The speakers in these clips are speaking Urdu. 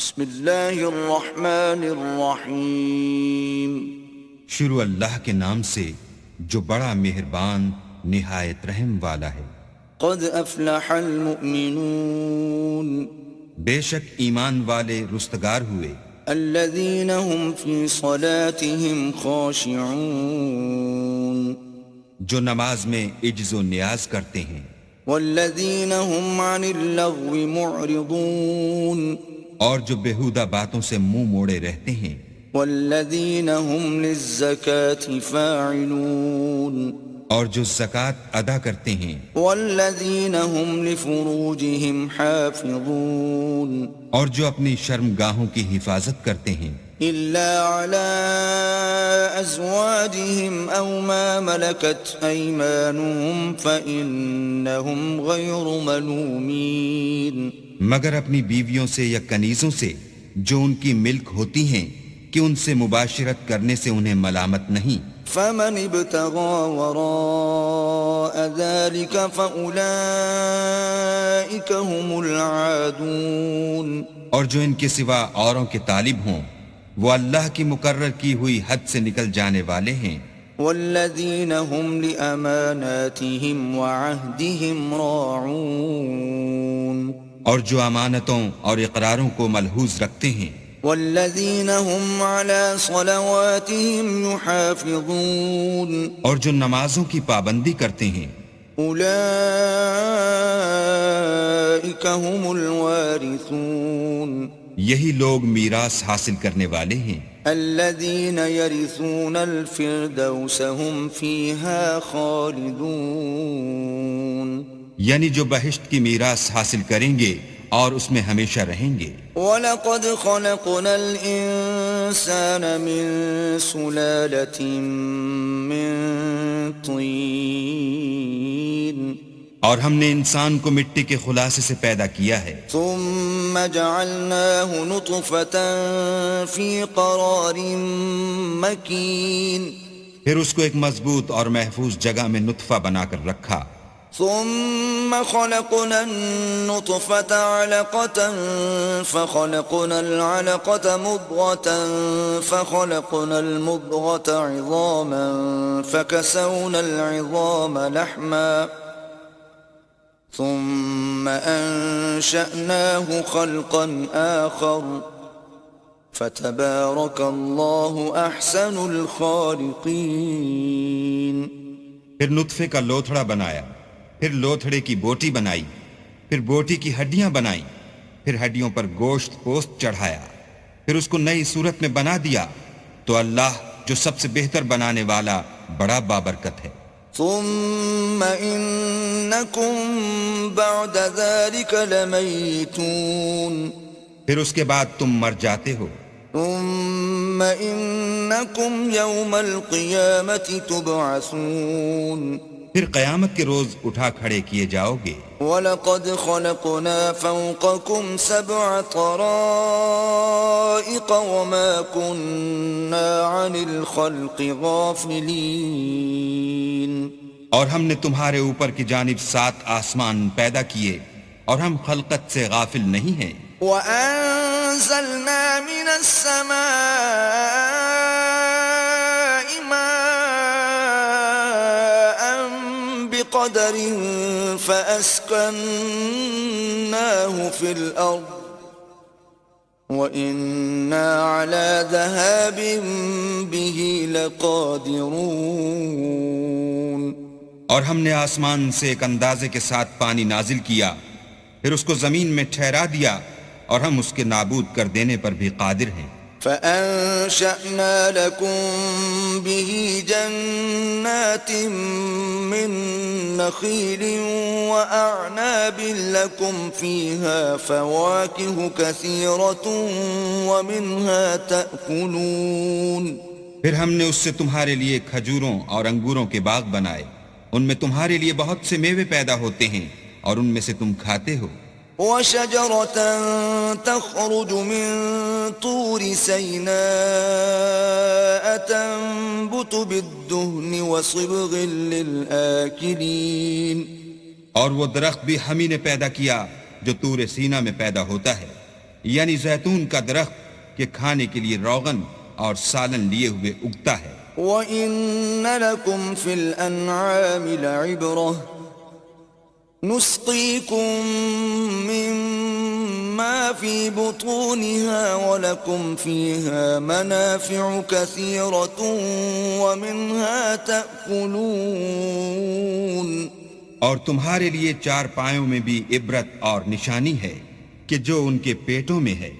بسم اللہ الرحمن الرحیم شروع اللہ کے نام سے جو بڑا مہربان نہایت رحم والا ہے۔ قد افلح المؤمنون بے شک ایمان والے رستگار ہوئے، الذین هم فی صلاتهم خاشعون جو نماز میں عجز و نیاز کرتے ہیں، والذین هم عن اللغو معرضون اور جو بیہودہ باتوں سے منہ موڑے رہتے ہیں، والذین هم للزکاة فاعلون اور جو زکوٰۃ ادا کرتے ہیں، والذین هم لفروجهم حافظون اور جو اپنی شرمگاہوں کی حفاظت کرتے ہیں، الا على ازواجهم او ما ملكت ايمانهم فانهم غير ملومين مگر اپنی بیویوں سے یا کنیزوں سے جو ان کی ملک ہوتی ہیں کہ ان سے مباشرت کرنے سے انہیں ملامت نہیں۔ فمن ابتغى وراء ذلك فأولئك هم العادون اور جو ان کے سوا اوروں کے طالب ہوں وہ اللہ کی مقرر کی ہوئی حد سے نکل جانے والے ہیں۔ والذین هم لأماناتهم وعهدهم راعون اور جو امانتوں اور اقراروں کو ملحوظ رکھتے ہیں، والذین هم على صلواتهم يحافظون اور جو نمازوں کی پابندی کرتے ہیں، اولئک هم الوارثون یہی لوگ میراث حاصل کرنے والے ہیں، الذین یرثون الفردوس هم فیہا خالدون یعنی جو بہشت کی میراث حاصل کریں گے اور اس میں ہمیشہ رہیں گے۔ وَلَقَدْ خَلَقْنَا الْإِنسَانَ مِنْ سُلَالَةٍ مِّن طِينٍ اور ہم نے انسان کو مٹی کے خلاصے سے پیدا کیا ہے، ثُمَّ جَعَلْنَاهُ نُطْفَةً فِي قَرَارٍ مَّكِينٍ پھر اس کو ایک مضبوط اور محفوظ جگہ میں نطفہ بنا کر رکھا، ثم خلقنا النطفة علقة فخلقنا العلقة مضغة فخلقنا المضغة عظاما فكسونا العظام لحما ثم أنشأناه خلقا آخر فتبارك الله أحسن الخالقين پھر نطفے کا لوتھڑا بنایا، پھر لوتھڑے کی بوٹی بنائی، پھر بوٹی کی ہڈیاں بنائیں، پھر ہڈیوں پر گوشت پوست چڑھایا، پھر اس کو نئی صورت میں بنا دیا، تو اللہ جو سب سے بہتر بنانے والا بڑا بابرکت ہے۔ ثم انکم بعد ذلك لمیتون پھر اس کے بعد تم مر جاتے ہو، ثم انکم یوم القیامة تبعثون پھر قیامت کے روز اٹھا کھڑے کیے جاؤ گے۔ وَلَقَدْ خَلَقْنَا فَوْقَكُمْ سَبْعَ طَرَائِقَ وَمَا كُنَّا عَنِ الْخَلْقِ غَافِلِينَ اور ہم نے تمہارے اوپر کی جانب 7 آسمان پیدا کیے اور ہم خلقت سے غافل نہیں ہیں۔ وَأَنزَلْنَا مِنَ السَّمَاءِ مَاءً بِقَدَرٍ فَأَسْكَنَّاهُ فِي الْأَرْضِ وَإِنَّا عَلَى ذَهَابٍ بِهِ لَقَادِرُونَ اور ہم نے آسمان سے ایک اندازے کے ساتھ پانی نازل کیا، پھر اس کو زمین میں ٹھہرا دیا اور ہم اس کے نابود کر دینے پر بھی قادر ہیں۔ فَأَنشَأْنَا لَكُم بِهِ جَنَّاتٍ مِّن نَّخِيلٍ وَأَعْنَابٍ لَّكُمْ فِيهَا فَوَاكِهُ كَثِيرَةٌ وَمِنْهَا تَأْكُلُونَ پھر ہم نے اس سے تمہارے لیے کھجوروں اور انگوروں کے باغ بنائے، ان میں تمہارے لیے بہت سے میوے پیدا ہوتے ہیں اور ان میں سے تم کھاتے ہو۔ وَشَجَرَةً تَخْرُجُ مِن طُورِ سَيْنَاءَ تَنبُتُ بِالدُّهْنِ وَصِبْغٍ لِّلْآكِلِينَ اور وہ درخت بھی ہم ہی نے پیدا کیا جو طور سینا میں پیدا ہوتا ہے، یعنی زیتون کا درخت کہ کھانے کے لیے روغن اور سالن لیے ہوئے اگتا ہے. وَإِنَّ لَكُمْ فِي الْأَنْعَامِ لَعِبْرَةً نُسْقِيكُم مِّمَّا فِي بُطُونِهَا وَلَكُمْ فِيهَا مَنَافِعُ كَثِيرَةٌ وَمِنْهَا تَأْكُلُونَ. اور تمہارے لیے چار پایوں میں بھی عبرت اور نشانی ہے کہ جو ان کے پیٹوں میں ہے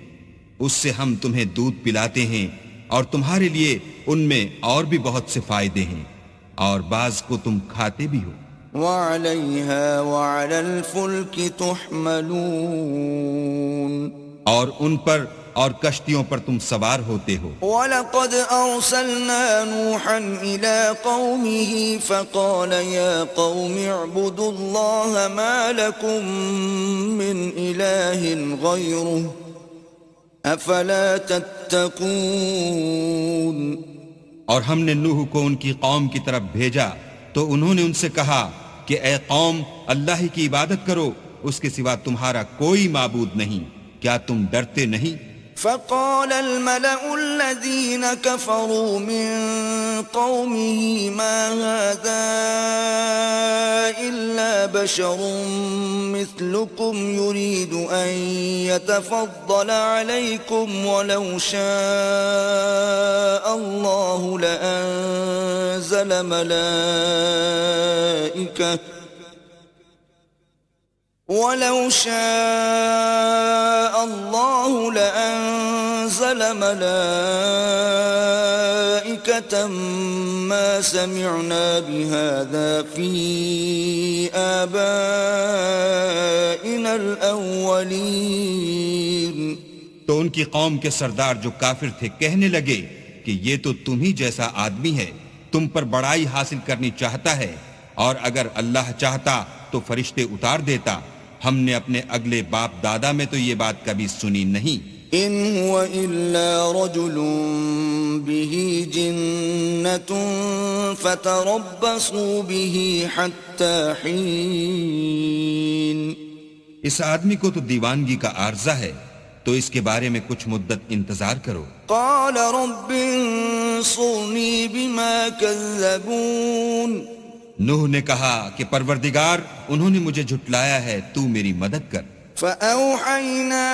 اس سے ہم تمہیں دودھ پلاتے ہیں اور تمہارے لیے ان میں اور بھی بہت سے فائدے ہیں اور بعض کو تم کھاتے بھی ہو. وَعَلَيْهَا وَعَلَى الْفُلْكِ تُحْمَلُونَ. اور ان پر اور کشتیوں پر تم سوار ہوتے ہو. وَلَقَدْ أَرْسَلْنَا نُوحًا إِلَىٰ قَوْمِهِ فَقَالَ يَا قَوْمِ اعْبُدُوا اللَّهَ مَا لَكُم مِّنْ إِلَٰهٍ غَيْرُهُ أَفَلَا تَتَّقُونَ. اور ہم نے نوح کو ان کی قوم کی طرف بھیجا تو انہوں نے ان سے کہا کہ اے قوم اللہ ہی کی عبادت کرو، اس کے سوا تمہارا کوئی معبود نہیں، کیا تم ڈرتے نہیں؟ فقال الملأ الذين كفروا من قومه ما هذا إلا بشر مثلكم يريد أن يتفضل عليكم ولو شاء الله لأنزل ملائكة ولو شاء الله لأنزل ملائكة ما سمعنا بهذا في آبائنا الأولين. تو ان کی قوم کے سردار جو کافر تھے کہنے لگے کہ یہ تو تم ہی جیسا آدمی ہے، تم پر بڑائی حاصل کرنی چاہتا ہے، اور اگر اللہ چاہتا تو فرشتے اتار دیتا. ہم نے اپنے اگلے باپ دادا میں تو یہ بات کبھی سنی نہیں. ان هو الا رجل به جنة فتربصوا به حتى حين. اس آدمی کو تو دیوانگی کا عارضہ ہے، تو اس کے بارے میں کچھ مدت انتظار کرو. قال رب انصرني بما كذبون. نوح نے کہا کہ پروردگار انہوں نے مجھے جھٹلایا ہے، تو میری مدد کر. فأوحينا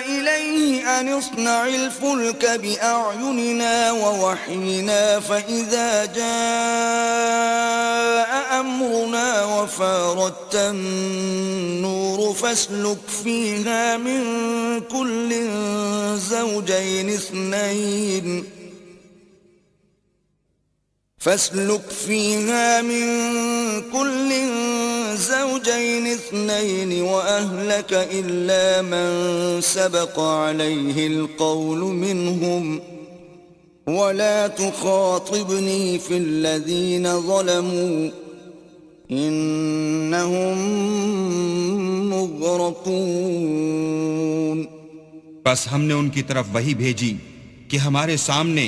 إليه أن اصنع الفلك بأعيننا ووحينا فإذا جاء أمرنا وفارت النور فاسلك فيها من كل زوجين اثنين وأهلك إلا من سبق عليه القول منهم ولا تخاطبني في الذين ظلموا إنهم مغرقون. بس ہم نے ان کی طرف وحی بھیجی کہ ہمارے سامنے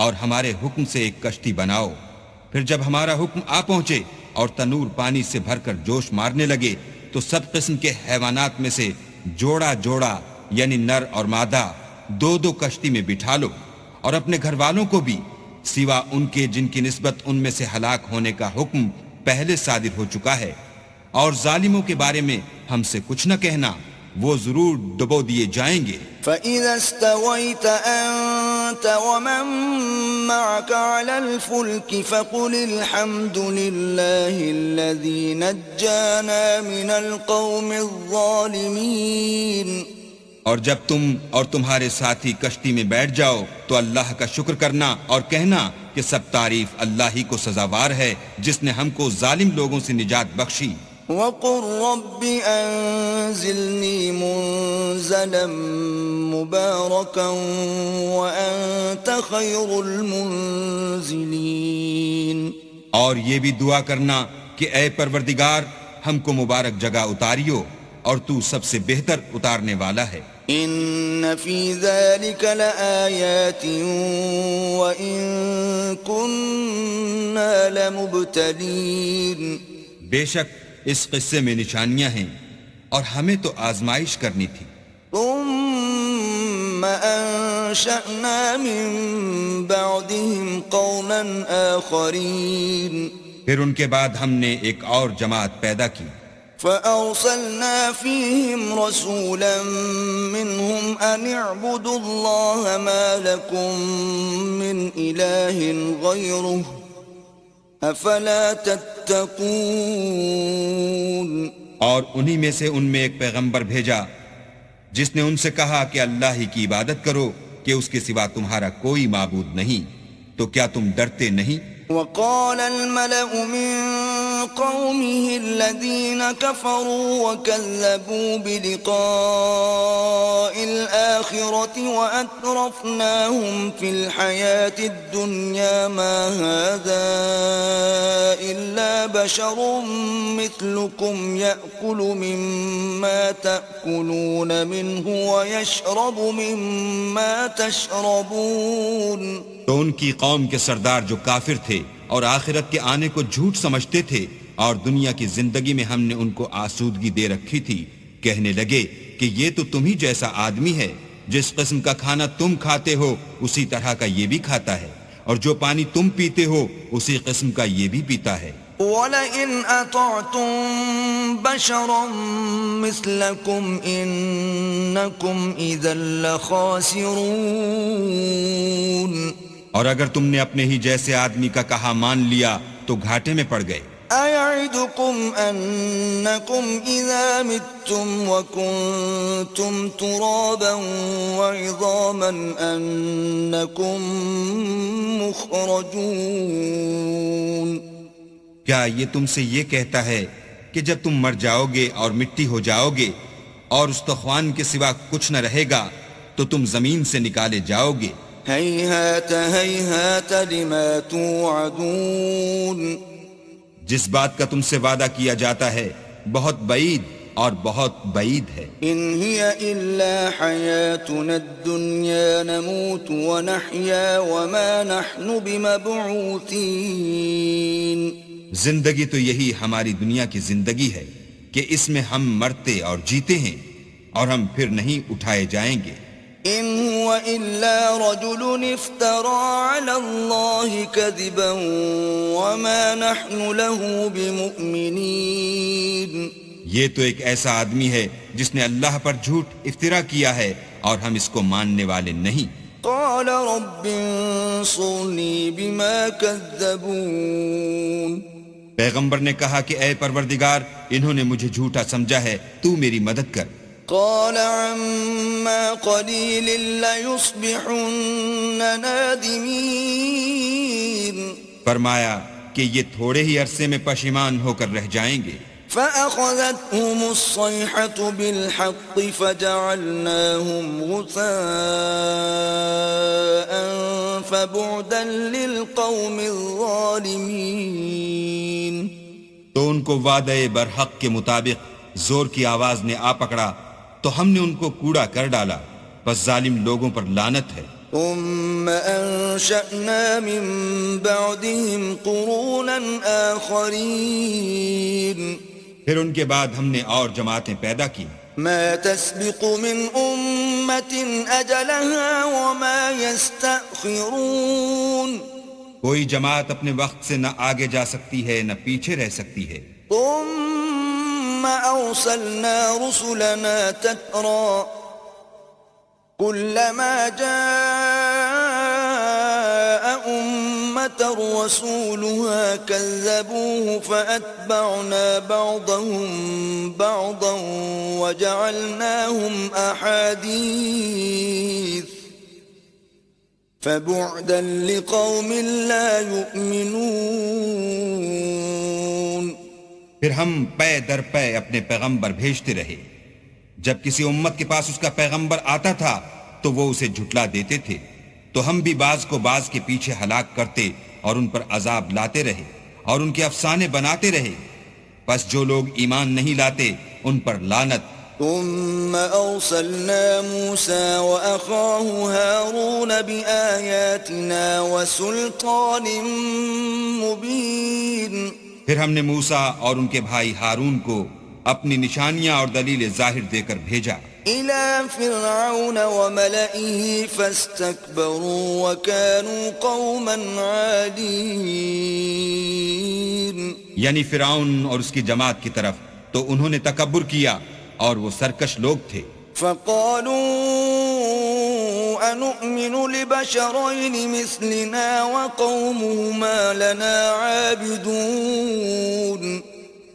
اور ہمارے حکم سے ایک کشتی بناؤ، پھر جب ہمارا حکم آ پہنچے اور تنور پانی سے بھر کر جوش مارنے لگے تو سب قسم کے حیوانات میں سے جوڑا جوڑا یعنی نر اور مادہ دو دو کشتی میں بٹھا لو، اور اپنے گھر والوں کو بھی سوا ان کے جن کی نسبت ان میں سے ہلاک ہونے کا حکم پہلے صادر ہو چکا ہے. اور ظالموں کے بارے میں ہم سے کچھ نہ کہنا، وہ ضرور ڈبو دیے جائیں گے. فَإِذَا اسْتَوَيْتَ أَنْتَ وَمَن مَّعَكَ عَلَى الْفُلْكِ فَقُلِ الْحَمْدُ لِلَّهِ الَّذِي نَجَّانَا مِنَ الْقَوْمِ الظَّالِمِينَ. اور جب تم اور تمہارے ساتھی کشتی میں بیٹھ جاؤ تو اللہ کا شکر کرنا اور کہنا کہ سب تعریف اللہ ہی کو سزاوار ہے جس نے ہم کو ظالم لوگوں سے نجات بخشی. وَقُلْ رَبِّ أَنزِلْنِي مُنزَلًا مُبَارَكًا وَأَنْتَ خَيْرُ الْمُنزِلِينَ. اور یہ بھی دعا کرنا کہ اے پروردگار ہم کو مبارک جگہ اتاریو اور تو سب سے بہتر اتارنے والا ہے. إِنَّ فِي ذَلِكَ لَآيَاتٍ وَإِن كُنَّا لَمُبْتَلِينَ. بے شک اس قصے میں نشانیاں ہیں اور ہمیں تو آزمائش کرنی تھی. ثم أنشأنا من بعدهم قوما آخرين پھر ان کے بعد ہم نے ایک اور جماعت پیدا کی، فأرسلنا فيهم رسولا منهم أن اعبدوا الله ما لكم من إله غيره أفلا تتقون اور انہی میں سے ان میں ایک پیغمبر بھیجا جس نے ان سے کہا کہ اللہ ہی کی عبادت کرو کہ اس کے سوا تمہارا کوئی معبود نہیں، تو کیا تم ڈرتے نہیں؟ وقال الملأ من قومه الذين كفروا وكذبوا بلقاء الآخرة وأترفناهم في الحياة الدنيا ما هذا إلا بشر مثلكم يأكل مما تأكلون منه ويشرب مما تشربون. تو ان کی قوم کے سردار جو کافر تھے اور آخرت کے آنے کو جھوٹ سمجھتے تھے اور دنیا کی زندگی میں ہم نے ان کو آسودگی دے رکھی تھی، کہنے لگے کہ یہ تو تم ہی جیسا آدمی ہے، جس قسم کا کھانا تم کھاتے ہو اسی طرح کا یہ بھی کھاتا ہے، اور جو پانی تم پیتے ہو اسی قسم کا یہ بھی پیتا ہے. وَلَئِنْ أَطَعْتُمْ بَشَرًا مِثْلَكُمْ إِنَّكُمْ إِذًا لَخَاسِرُونَ. اور اگر تم نے اپنے ہی جیسے آدمی کا کہا مان لیا تو گھاٹے میں پڑ گئے. أَيَعِدُكُمْ أَنَّكُمْ إِذَا مِتُّمْ وَكُنْتُمْ تُرَابًا وَعِظَامًا أَنَّكُمْ مُخْرَجُونَ. کیا یہ تم سے یہ کہتا ہے کہ جب تم مر جاؤ گے اور مٹی ہو جاؤ گے اور استخوان کے سوا کچھ نہ رہے گا تو تم زمین سے نکالے جاؤ گے؟ هيهات هيهات لما توعدون. جس بات کا تم سے وعدہ کیا جاتا ہے بہت بعید اور بہت بعید ہے. إن هي إلا حياتنا الدنيا نموت ونحيا وما نحن بمبعوثين. زندگی تو یہی ہماری دنیا کی زندگی ہے کہ اس میں ہم مرتے اور جیتے ہیں اور ہم پھر نہیں اٹھائے جائیں گے. إن هو إلا رجل افترى على الله كذبا وما نحن له بمؤمنين. یہ تو ایک ایسا آدمی ہے جس نے اللہ پر جھوٹ افطرا کیا ہے اور ہم اس کو ماننے والے نہیں. قال رب انصرني بما كذبون. پیغمبر نے کہا کہ اے پروردگار انہوں نے مجھے جھوٹا سمجھا ہے، تو میری مدد کر. قال عما قليل ليصبحن نادمين. فرمایا کہ یہ تھوڑے ہی عرصے میں پشیمان ہو کر رہ جائیں گے. فأخذتهم الصيحة بالحق فجعلناهم غثاء فبعدا للقوم الظالمين. تو ان کو وعدے برحق کے مطابق زور کی آواز نے آ پکڑا تو ہم نے ان کو کوڑا کر ڈالا، بس ظالم لوگوں پر لعنت ہے. ثم أنشأنا من بعدهم قرونا آخرين. پھر ان کے بعد ہم نے اور جماعتیں پیدا کی. ما تسبق من أمة أجلها وما يستأخرون. کوئی جماعت اپنے وقت سے نہ آگے جا سکتی ہے نہ پیچھے رہ سکتی ہے. ثم أرسلنا رسلنا تترى كلما جاء أمة رسولها كذبوه فأتبعنا بعضهم بعضا وجعلناهم أحاديث فبعدا لقوم لا يؤمنون. پھر ہم پے در پے اپنے پیغمبر بھیجتے رہے. جب کسی امت کے پاس اس کا پیغمبر آتا تھا تو وہ اسے جھٹلا دیتے تھے، تو ہم بھی بعض کو بعض کے پیچھے ہلاک کرتے اور ان پر عذاب لاتے رہے اور ان کے افسانے بناتے رہے. پس جو لوگ ایمان نہیں لاتے ان پر لعنت. ثم أرسلنا موسى وأخاه هارون بآياتنا وسلطان مبين. پھر ہم نے موسیٰ اور ان کے بھائی ہارون کو اپنی نشانیاں اور دلیل ظاہر دے کر بھیجا. إلى فرعون وملئه فاستكبروا وكانوا قوما عالين. یعنی فرعون اور اس کی جماعت کی طرف تو انہوں نے تکبر کیا اور وہ سرکش لوگ تھے. فقالوا أنؤمن لبشرين مثلنا وقومهما لنا عابدون.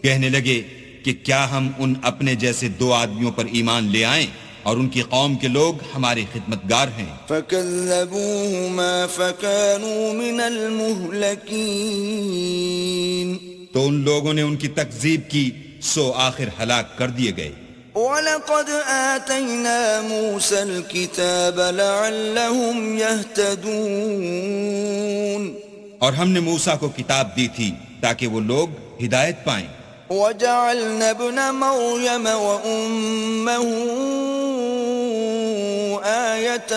کہنے لگے کہ کیا ہم ان اپنے جیسے دو آدمیوں پر ایمان لے آئیں اور ان کی قوم کے لوگ ہمارے خدمتگار ہیں. فكذبوهما فكانوا من المهلكين. تو ان لوگوں نے ان کی تکذیب کی سو آخر ہلاک کر دیے گئے. وَلَقَدْ آتَيْنَا مُوسَى الْكِتَابَ لَعَلَّهُمْ يَهْتَدُونَ. اور ہم نے موسیٰ کو کتاب دی تھی تاکہ وہ لوگ ہدایت پائیں. وَجَعَلْنَا ابْنَ مَرْيَمَ وَأُمَّهُ آيَةً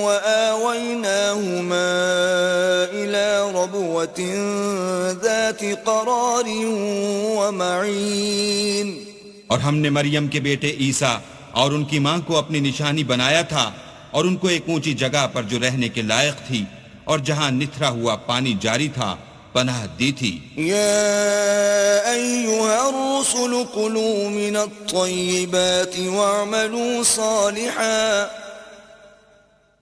وَآوَيْنَاهُمَا إِلَى رَبْوَةٍ ذَاتِ قَرَارٍ وَمَعِينٍ. اور ہم نے مریم کے بیٹے عیسیٰ اور ان کی ماں کو اپنی نشانی بنایا تھا اور ان کو ایک اونچی جگہ پر جو رہنے کے لائق تھی اور جہاں نتھرا ہوا پانی جاری تھا پناہ دی تھی. يا أيها الرسل كلوا من الطيبات واعملوا صالحا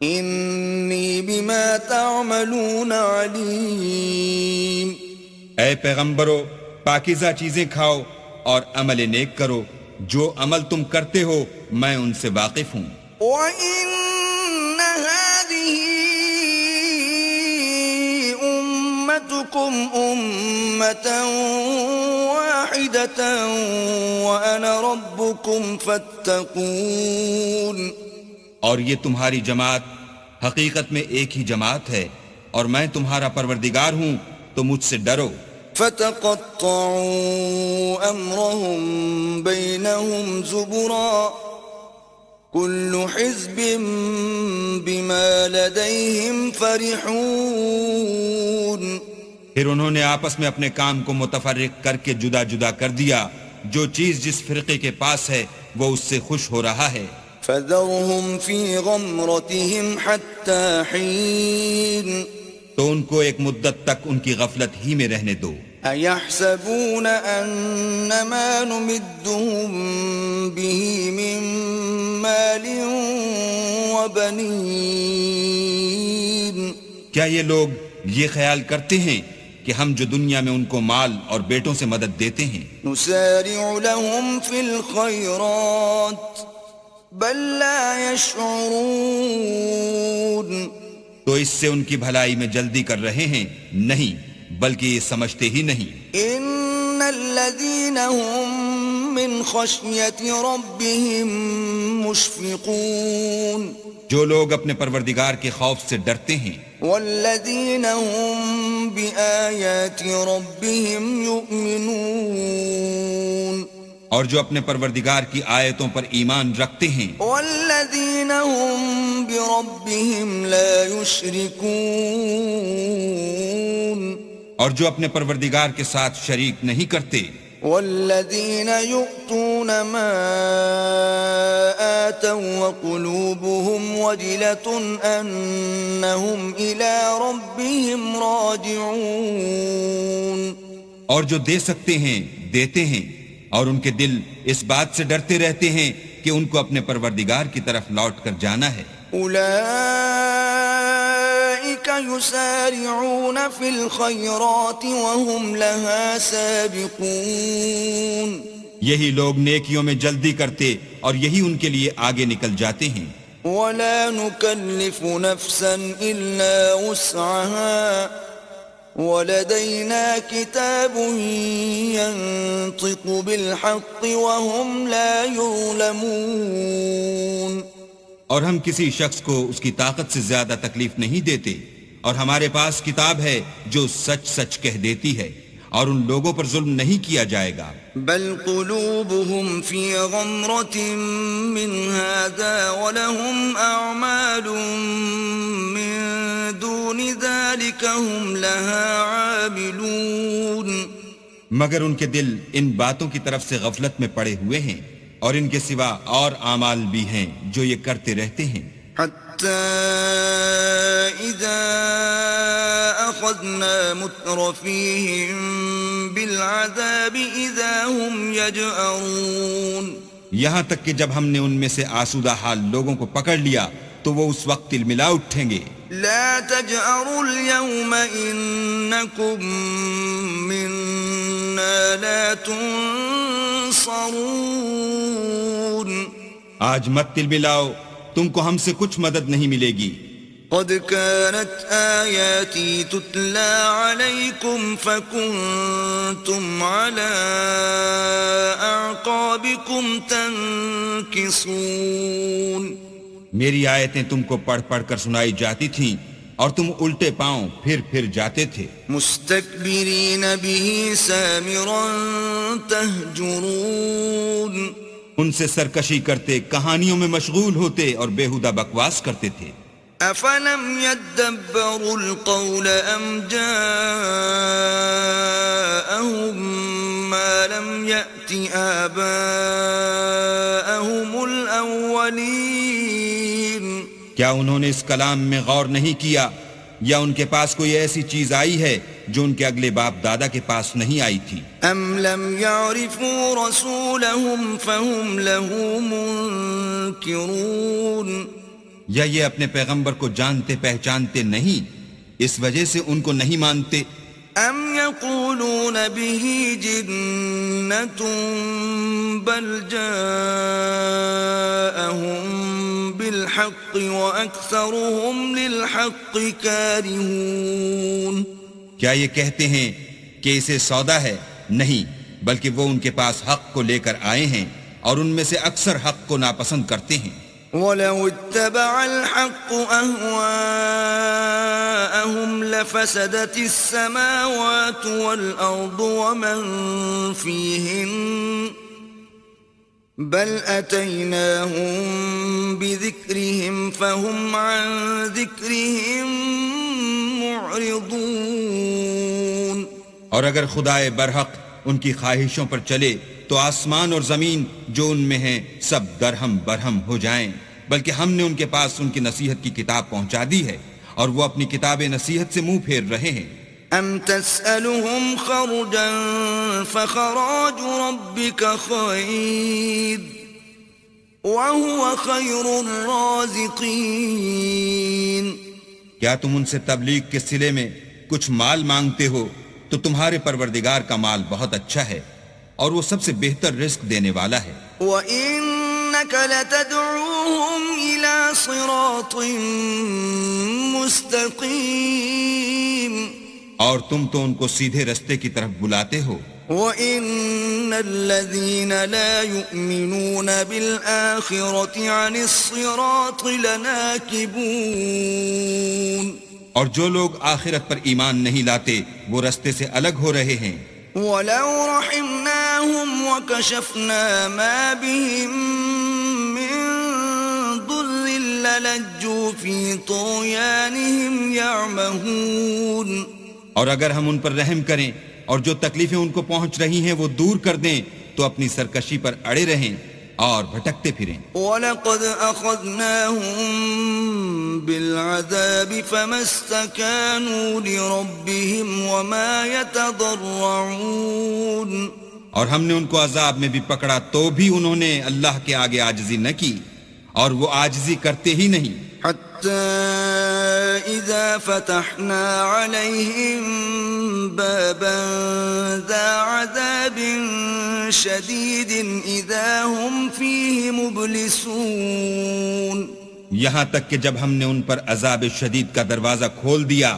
إني بما تعملون عليم. اے پیغمبرو پاکیزہ چیزیں کھاؤ اور عمل نیک کرو، جو عمل تم کرتے ہو میں ان سے واقف ہوں. وَإِنَّ هَذِهِ أُمَّتُكُمْ أُمَّةً وَاحِدَةً وَأَنَا رَبُّكُمْ فَاتَّقُونِ. اور یہ تمہاری جماعت حقیقت میں ایک ہی جماعت ہے اور میں تمہارا پروردگار ہوں تو مجھ سے ڈرو. فَتَقَطَّعُوا أَمْرَهُمْ بَيْنَهُمْ زُبُرًا كُلُّ حِزْبٍ بِمَا لَدَيْهِمْ فَرِحُونَ. پھر انہوں نے آپس میں اپنے کام کو متفرق کر کے جدا جدا کر دیا. جو چیز جس فرقے کے پاس ہے وہ اس سے خوش ہو رہا ہے. فَذَرْهُمْ فِي غَمْرَتِهِمْ حَتَّى حِينٍ. تو ان کو ایک مدت تک ان کی غفلت ہی میں رہنے دو. أَيَحْسَبُونَ أَنَّمَا نُمِدُّهُم بِهِ مِن مَّالٍ وَبَنِينَ. کیا یہ لوگ یہ خیال کرتے ہیں کہ ہم جو دنیا میں ان کو مال اور بیٹوں سے مدد دیتے ہیں نُسَارِعُ لَهُمْ فِي الْخَيْرَاتِ بَل لَّا يَشْعُرُونَ. تو اس سے ان کی بھلائی میں جلدی کر رہے ہیں؟ نہیں، بلکہ یہ سمجھتے ہی نہیں. إِنَّ الَّذِينَ هُم مِّنْ خَشْيَةِ رَبِّهِم مُشْفِقُونَ. جو لوگ اپنے پروردگار کے خوف سے ڈرتے ہیں. وَالَّذِينَ هُم بِآيَاتِ رَبِّهِمْ يُؤْمِنُونَ. اور جو اپنے پروردگار کی آیتوں پر ایمان رکھتے ہیں. وَالَّذِينَ هُم بِرَبِّهِمْ لَا يُشْرِكُونَ. اور جو اپنے پروردگار کے ساتھ شریک نہیں کرتے. وَالَّذِينَ يُؤْتُونَ مَا آتَوا وَقُلُوبُهُمْ وَجِلَةٌ أَنَّهُمْ إِلَى رَبِّهِمْ رَاجِعُونَ. اور جو دے سکتے ہیں دیتے ہیں اور ان کے دل اس بات سے ڈرتے رہتے ہیں کہ ان کو اپنے پروردگار کی طرف لوٹ کر جانا ہے. أُولَئِكَ يُسَارِعُونَ فِي الْخَيْرَاتِ وَهُمْ لَهَا سَابِقُونَ. یہی لوگ نیکیوں میں جلدی کرتے اور یہی ان کے لیے آگے نکل جاتے ہیں. وَلَا نُكَلِّفُ نَفْسًا إِلَّا وُسْعَهَا وَلَدَيْنَا كِتَابٌ يَنطِقُ بِالْحَقِّ وَهُمْ لَا يُظْلَمُونَ. اور ہم کسی شخص کو اس کی طاقت سے زیادہ تکلیف نہیں دیتے اور ہمارے پاس کتاب ہے جو سچ سچ کہہ دیتی ہے اور ان لوگوں پر ظلم نہیں کیا جائے گا. بل قلوبهم في غمرة من هذا ولهم أعمال من دون ذلك هم لها عاملون. مگر ان کے دل ان باتوں کی طرف سے غفلت میں پڑے ہوئے ہیں اور ان کے سوا اور اعمال بھی ہیں جو یہ کرتے رہتے ہیں. حتى إذا أخذنا مترفيهم بالعذاب إذا هم يجأرون. یہاں تک کہ جب ہم نے ان میں سے آسودہ حال لوگوں کو پکڑ لیا تو وہ اس وقت تلملا اٹھیں گے. لا تجأروا اليوم إنكم منا لا تنصرون. آج مت تلملاؤ، تم کو ہم سے کچھ مدد نہیں ملے گی. قد كانت آياتي تتلى عليكم فكنتم على أعقابكم تنكصون. میری آیتیں تم کو پڑھ پڑھ کر سنائی جاتی تھیں اور تم الٹے پاؤں پھر جاتے تھے. مستكبرين به سامرا تهجرون. ان سے سرکشی کرتے، کہانیوں میں مشغول ہوتے اور بےہودہ بکواس کرتے تھے. افلم يدبروا القول ام جاءهم ما لم يأت آباءهم الاولین. کیا انہوں نے اس کلام میں غور نہیں کیا یا ان کے پاس کوئی ایسی چیز آئی ہے جو ان کے اگلے باپ دادا کے پاس نہیں آئی تھی؟ ام لم يعرفوا رسولهم فهم له منکرون. یا یہ اپنے پیغمبر کو جانتے پہچانتے نہیں، اس وجہ سے ان کو نہیں مانتے؟ ام یقولون به جنة بل جاءهم بالحق واکثرهم للحق کارہون. کیا یہ کہتے ہیں کہ اسے سودا ہے؟ نہیں، بلکہ وہ ان کے پاس حق کو لے کر آئے ہیں اور ان میں سے اکثر حق کو ناپسند کرتے ہیں. وَلَوِ اتَّبَعَ الْحَقُّ أَهْوَاءَهُمْ لَفَسَدَتِ السَّمَاوَاتُ وَالْأَرْضُ وَمَنْ فِيهِنَّ بَلْ أَتَيْنَاهُمْ بِذِكْرِهِمْ فَهُمْ عَنْ ذِكْرِهِمْ مُعْرِضُونَ. اور اگر خدائے برحق ان کی خواہشوں پر چلے تو آسمان اور زمین جو ان میں ہیں سب درہم برہم ہو جائیں، بلکہ ہم نے ان کے پاس ان کی نصیحت کی کتاب پہنچا دی ہے اور وہ اپنی کتاب نصیحت سے منہ پھیر رہے ہیں. ام تسألهم خرجا فخراج ربك خير وهو خير الرازقين. کیا تم ان سے تبلیغ کے صلے میں کچھ مال مانگتے ہو تو تمہارے پروردگار کا مال بہت اچھا ہے اور وہ سب سے بہتر رزق دینے والا ہے. وَإِنَّكَ لَتَدْعُوهُمْ إِلَى صِرَاطٍ مُسْتَقِيمٍ. اور تم تو ان کو سیدھے رستے کی طرف بلاتے ہو. وَإِنَّ الَّذِينَ لَا يُؤْمِنُونَ بِالْآخِرَةِ عَنِ الصِّرَاطِ لَنَاكِبُونَ. اور جو لوگ آخرت پر ایمان نہیں لاتے وہ رستے سے الگ ہو رہے ہیں. وَلَوْ رَحِمْنَاهُمْ وَكَشَفْنَا مَا بِهِمْ مِنْ ضُرٍّ لَلَجُّوا فِي طُغْيَانِهِمْ يَعْمَهُونَ. اور اگر ہم ان پر رحم کریں اور جو تکلیفیں ان کو پہنچ رہی ہیں وہ دور کر دیں تو اپنی سرکشی پر اڑے رہیں اور بھٹکتے پھریں. وَلَقَدْ أَخَذْنَاهُمْ بِالْعَذَابِ فَمَا اسْتَكَانُوا لِرَبِّهِمْ وَمَا يَتَضَرَّعُونَ. اور ہم نے ان کو عذاب میں بھی پکڑا تو بھی انہوں نے اللہ کے آگے عاجزی نہ کی اور وہ عاجزی کرتے ہی نہیں. حتى إذا فتحنا عليهم بابا ذا عذاب شديد إذا هم فيه مبلسون. یہاں تک کہ جب ہم نے ان پر عذاب شدید کا دروازہ کھول دیا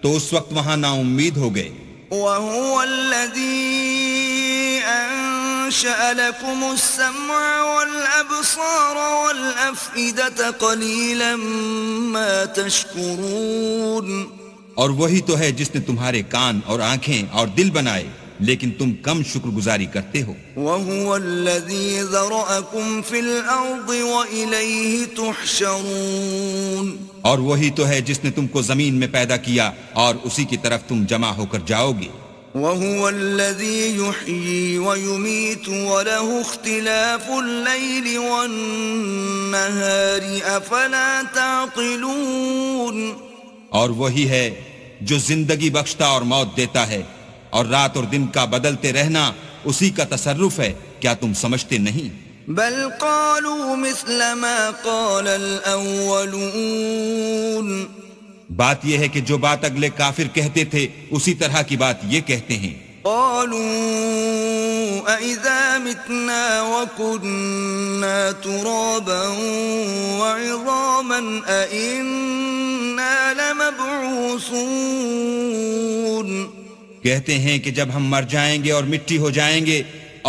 تو اس وقت وہاں نا امید ہو گئے. وهو الذي أنشأ لكم السمع والأبصار والأفئدة قليلا ما تشكرون. اور وہی تو ہے جس نے تمہارے کان اور آنکھیں اور دل بنائے لیکن تم کم شکر گزاری کرتے ہو. وهو الذي ذرأكم في الأرض وإليه تحشرون. اور وہی تو ہے جس نے تم کو زمین میں پیدا کیا اور اسی کی طرف تم جمع ہو کر جاؤ گے. وهو الذي يحيي ويميت وله اختلاف الليل والنهار أفلا تعقلون اور وہی ہے جو زندگی بخشتا اور موت دیتا ہے اور رات اور دن کا بدلتے رہنا اسی کا تصرف ہے، کیا تم سمجھتے نہیں؟ بل قالوا مثل ما قال الأولون بات یہ ہے کہ جو بات اگلے کافر کہتے تھے اسی طرح کی بات یہ کہتے ہیں۔ قالوا أَإِذَا مِتْنَا وَكُنَّا تُرَابًا وَعِظَامًا أَإِنَّا لَمَبْعُوثُونَ کہتے ہیں کہ جب ہم مر جائیں گے اور مٹی ہو جائیں گے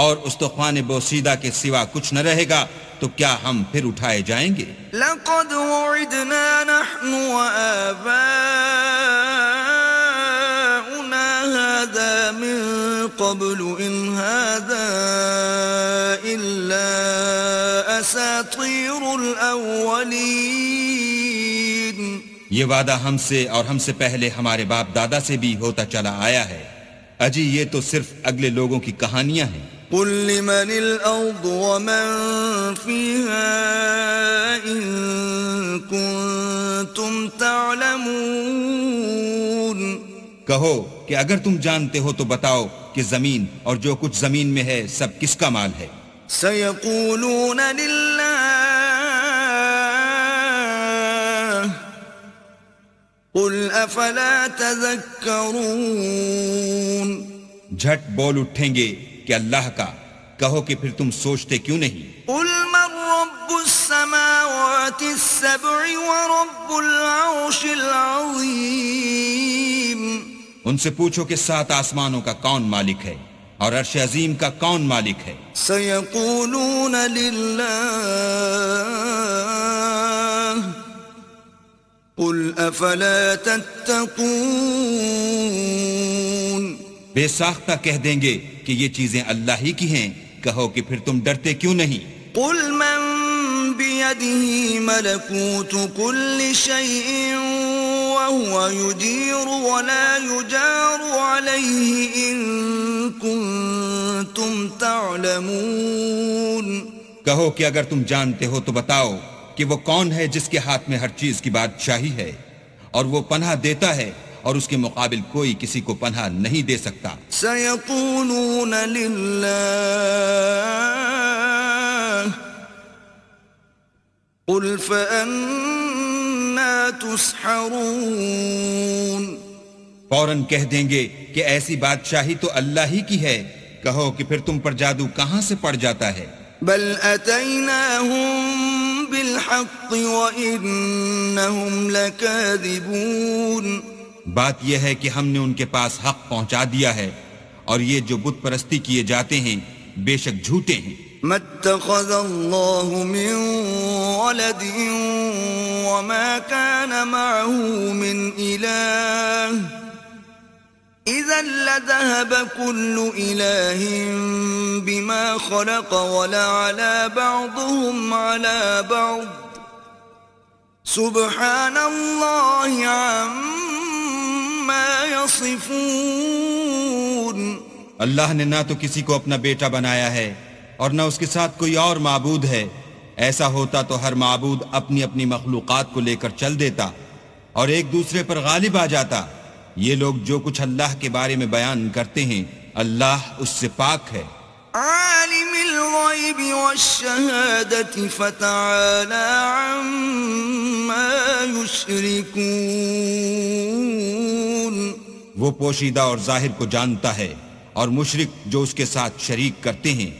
اور استخوان بوسیدہ کے سوا کچھ نہ رہے گا تو کیا ہم پھر اٹھائے جائیں گے؟ لقد وعدنا نحن وآباؤنا هذا من قبل إن هذا إلا أساطير الأولين یہ وعدہ ہم سے اور ہم سے پہلے ہمارے باپ دادا سے بھی ہوتا چلا آیا ہے، اجی یہ تو صرف اگلے لوگوں کی کہانیاں ہیں۔ قل لمن الأرض ومن فيها إن كنتم تعلمون کہو کہ اگر تم جانتے ہو تو بتاؤ کہ زمین اور جو کچھ زمین میں ہے سب کس کا مال ہے؟ سيقولون لله قل أفلا تذكرون جھٹ بول اٹھیں گے کہ اللہ کا، کہو کہ پھر تم سوچتے کیوں نہیں؟ قل من رب السماوات السبع ورب العرش العظيم ان سے پوچھو کہ 7 آسمانوں کا کون مالک ہے اور عرش عظیم کا کون مالک ہے؟ سيقولون لله قل أفلا تتقون بے ساختہ کہہ دیں گے کہ یہ چیزیں اللہ ہی کی ہیں، کہو کہ پھر تم ڈرتے کیوں نہیں؟ قل من بيده ملكوت كل شيء وهو يجير ولا يجار عليه إن كنتم تعلمون کہو کہ اگر تم جانتے ہو تو بتاؤ کہ وہ کون ہے جس کے ہاتھ میں ہر چیز کی بادشاہی ہے اور وہ پناہ دیتا ہے اور اس کے مقابل کوئی کسی کو پناہ نہیں دے سکتا۔ سيقولون لله قل فأنا تسحرون فوراً کہہ دیں گے کہ ایسی بادشاہی تو اللہ ہی کی ہے، کہو کہ پھر تم پر جادو کہاں سے پڑ جاتا ہے؟ بل أتيناهم بالحق وإنهم لكاذبون بات یہ ہے کہ ہم نے ان کے پاس حق پہنچا دیا ہے اور یہ جو بت پرستی کیے جاتے ہیں بے شک جھوٹے ہیں۔ ما اتخذ الله من ولد وما كان معه من إله إذا لذهب كل إله بما خلق ولعلى بعضهم على بعض سبحان الله عما يصفون اللہ نے نہ تو کسی کو اپنا بیٹا بنایا ہے اور نہ اس کے ساتھ کوئی اور معبود ہے، ایسا ہوتا تو ہر معبود اپنی اپنی مخلوقات کو لے کر چل دیتا اور ایک دوسرے پر غالب آ جاتا۔ یہ لوگ جو کچھ اللہ کے بارے میں بیان کرتے ہیں اللہ اس سے پاک ہے۔ عالم الغیب والشہادة فتعالى عما يشركون وہ پوشیدہ اور ظاہر کو جانتا ہے اور مشرک جو اس کے ساتھ شریک کرتے ہیں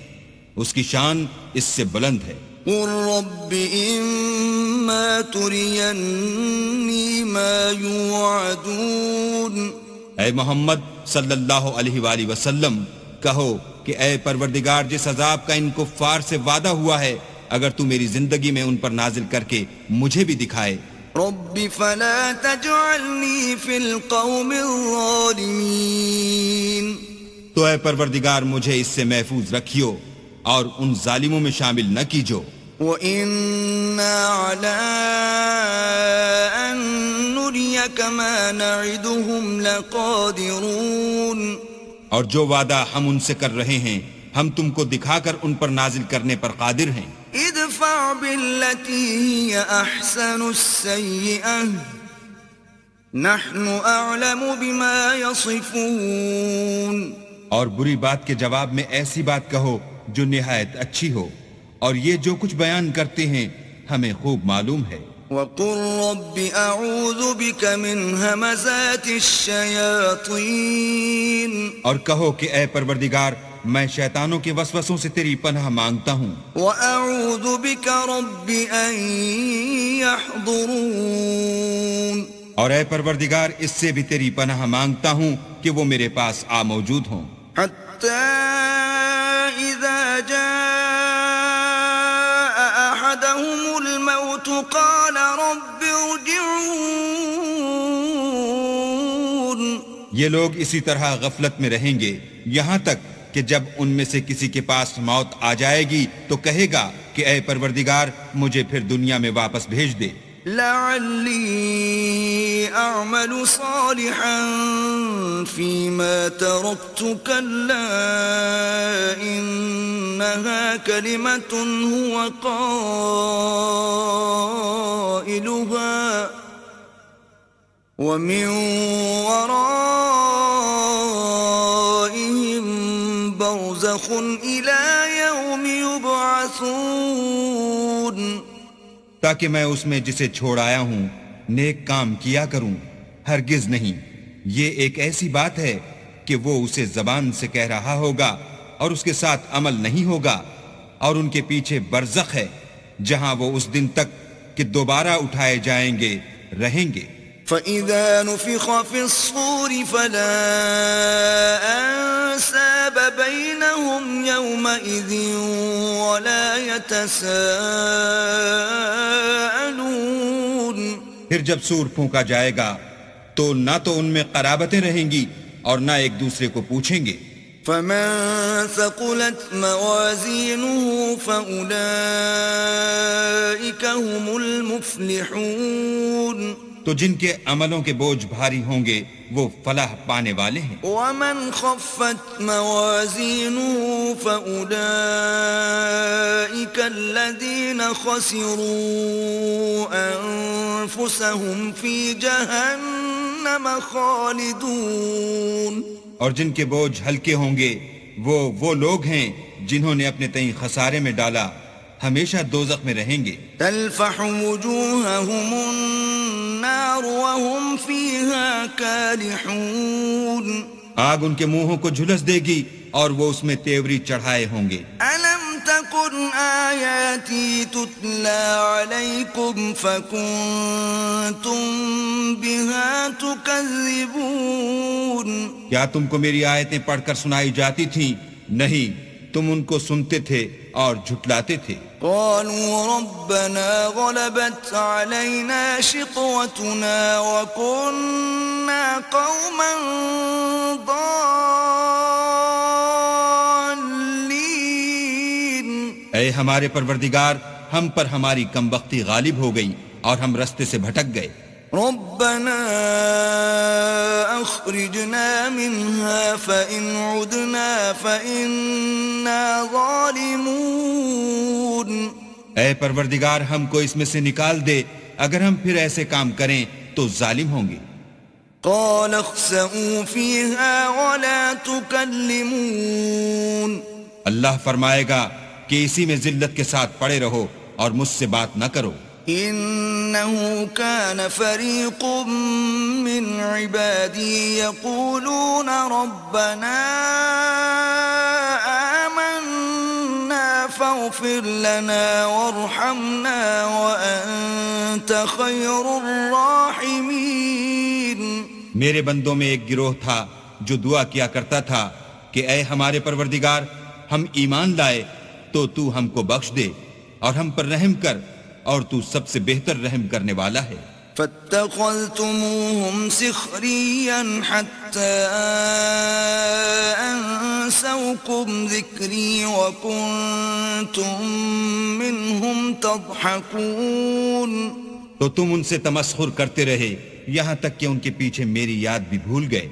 اس کی شان اس سے بلند ہے۔ قل رب إما تريني ما يوعدون اے محمد صلی اللہ علیہ وآلہ وسلم کہو کہ اے پروردگار جس عذاب کا ان کفار سے وعدہ ہوا ہے اگر تو میری زندگی میں ان پر نازل کر کے مجھے بھی دکھائے۔ رب فلا تجعلني في القوم الظالمين تو اے پروردگار مجھے اس سے محفوظ رکھیو اور ان ظالموں میں شامل نہ کیجو۔ وَإِنَّا عَلَىٰ أَن نُّرِيَكَ مَا نَعِدُهُمْ لَقَادِرُونَ اور جو وعدہ ہم ان سے کر رہے ہیں ہم تم کو دکھا کر ان پر نازل کرنے پر قادر ہیں. ادفع بالتي هي أحسن السيئة نحن أعلم بما يصفون. اور بری بات کے جواب میں ایسی بات کہو جو نہایت اچھی ہو، اور یہ جو کچھ بیان کرتے ہیں ہمیں خوب معلوم ہے. وقل رب أعوذ بك من همزات الشياطين. اور کہو کہ اے پروردگار میں شیطانوں کے وسوسوں سے تیری پناہ مانگتا ہوں، وأعوذ بك رب أن يحضرون. اور اے پروردگار اس سے بھی تیری پناہ مانگتا ہوں کہ وہ میرے پاس آ موجود ہوں. حتى إذا جاء أحدهم الموت قال رب ارجعون. یہ لوگ اسی طرح غفلت میں رہیں گے یہاں تک کہ جب ان میں سے کسی کے پاس موت آ جائے گی تو کہے گا کہ اے پروردگار مجھے پھر دنیا میں واپس بھیج دے، لعلی اعمل صالحا فيما تركت كلا انها كلمة هو قائلها ومن ورائهم برزخ إلى يوم يبعثون. تاکہ میں اس میں جسے چھوڑ آیا ہوں نیک کام کیا کروں. ہرگز نہیں، یہ ایک ایسی بات ہے کہ وہ اسے زبان سے کہہ رہا ہوگا اور اس کے ساتھ عمل نہیں ہوگا، اور ان کے پیچھے برزخ ہے جہاں وہ اس دن تک کہ دوبارہ اٹھائے جائیں گے رہیں گے. فَإِذَا نُفِخَ فِي الصُّورِ فَلَا أَنْسَابَ بَيْنَهُمْ يَوْمَئِذٍ وَلَا يَتَسَاءَلُونَ. پھر جب سور پھونکا جائے گا تو نہ تو ان میں قرابتیں رہیں گی اور نہ ایک دوسرے کو پوچھیں گے. فَمَنْ ثَقُلَتْ مَوَازِينُهُ فَأُولَئِكَ هُمُ الْمُفْلِحُونَ. تو جن کے عملوں کے بوجھ بھاری ہوں گے وہ فلاح پانے والے ہیں. وَمَنْ خَفَّتْ مَوَازِينُهُ فَأُولَئِكَ الَّذِينَ خَسِرُوا أَنفُسَهُمْ فِي جَهَنَّمَ خَالِدُونَ. اور جن کے بوجھ ہلکے ہوں گے وہ لوگ ہیں جنہوں نے اپنے تئیں خسارے میں ڈالا، ہمیشہ دوزخ میں رہیں گے. تلفح وجوههم النار وهم فيها كالحون. آگ ان کے منہوں کو جھلس دے گی اور وہ اس میں تیوری چڑھائے ہوں گے. ألم تكن آياتي تتلى عليكم فكنتم بها تكذبون. کیا تم کو میری آیتیں پڑھ کر سنائی جاتی تھیں؟ نہیں، تم ان کو سنتے تھے اور جھٹلاتے تھے. قالوا ربنا غلبت علينا شقوتنا وكنا قوما ضالين. اے ہمارے پروردگار ہم پر ہماری کم بختی غالب ہو گئی اور ہم رستے سے بھٹک گئے. ربنا اخرجنا منها فإن عدنا فإنا ظالمون. اے پروردگار ہم کو اس میں سے نکال دے، اگر ہم پھر ایسے کام کریں تو ظالم ہوں گے. قال اخسئوا فيها ولا تكلمون. اللہ فرمائے گا کہ اسی میں ذلت کے ساتھ پڑے رہو اور مجھ سے بات نہ کرو. إنه كان فريق من عبادي يقولون ربنا آمنا فاغفر لنا وارحمنا وأنت خير الراحمين. میرے بندوں میں ایک گروہ تھا جو دعا کیا کرتا تھا کہ اے ہمارے پروردگار ہم ایمان لائے تو تو ہم کو بخش دے اور ہم پر رحم کر، اور تو سب سے بہتر رحم کرنے والا ہے. فاتخذتموهم سخريا حتى أنسوكم ذكري وكنتم منهم تضحكون. تو تم ان سے تمسخر کرتے رہے یہاں تک کہ ان کے پیچھے میری یاد بھی بھول گئے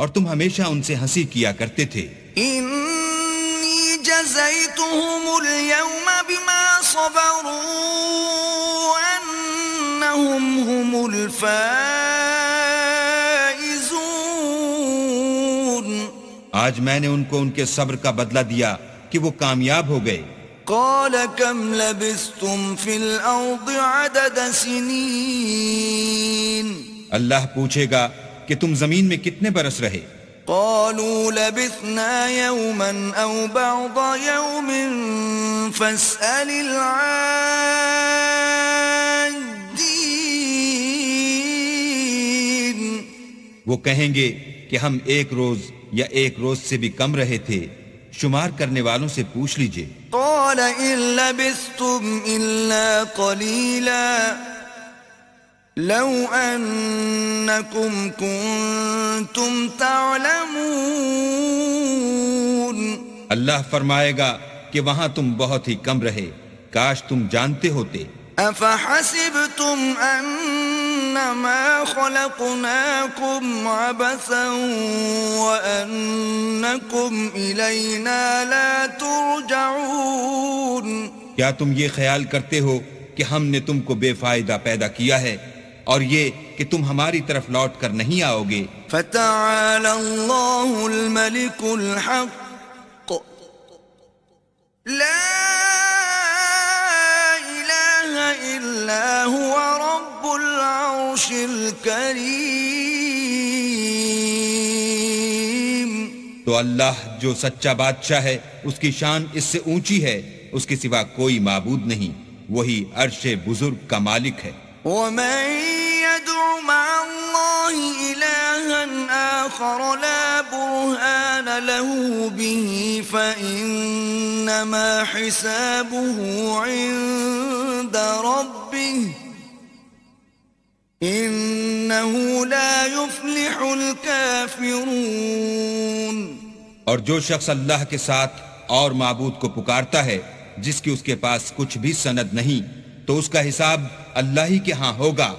اور تم ہمیشہ ان سے ہنسی کیا کرتے تھے. إني جزيتهم اليوم بما صبروا أنهم هم الفائزون. آج میں نے ان کو ان کے صبر کا بدلہ دیا کہ وہ کامیاب ہو گئے. قال كم لبثتم في الأرض عدد سنين. اللہ پوچھے گا کہ تم زمین میں کتنے برس رہے؟ قالوا لبثنا يوما أو بعض يوم فاسأل العادين. وہ کہیں گے کہ ہم ایک روز یا ایک روز سے بھی کم رہے تھے، شمار کرنے والوں سے پوچھ لیجئے. قال إن لبثتم إلا قليلا لو أنكم كنتم تعلمون. اللہ فرمائے گا کہ وہاں تم بہت ہی کم رہے، کاش تم جانتے ہوتے. أفحسبتم أنما خلقناكم عبثا وأنكم إلينا لا ترجعون. کیا تم یہ خیال کرتے ہو کہ ہم نے تم کو بے فائدہ پیدا کیا ہے اور یہ کہ تم ہماری طرف لوٹ کر نہیں آؤ گے؟ فتعالى الله الملك الحق لا إله إلا هو رب العرش الكريم. تو اللہ جو سچا بادشاہ ہے اس کی شان اس سے اونچی ہے، اس کے سوا کوئی معبود نہیں، وہی عرش بزرگ کا مالک ہے. ومن يدع مع الله إلها آخر لا برهان له به فإنما حسابه عند ربه إنه لا يفلح الكافرون. اور جو شخص اللہ کے ساتھ اور معبود کو پکارتا ہے جس کی اس کے پاس کچھ بھی سند نہیں، تو اس کا حساب اللہ ہی کے ہاں ہوگا،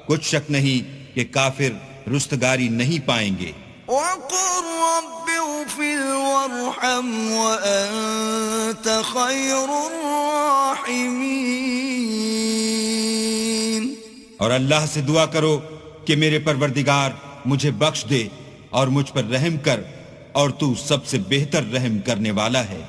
کچھ شک نہیں کہ کافر رستگاری نہیں پائیں گے. وَقُلْ رَبِّ اغْفِرْ وَارْحَمْ وَأَنْتَ خَيْرُ الرَّاحِمِينَ. اور اللہ سے دعا کرو کہ میرے پروردگار مجھے بخش دے اور مجھ پر رحم کر، اور تو سب سے بہتر رحم کرنے والا ہے.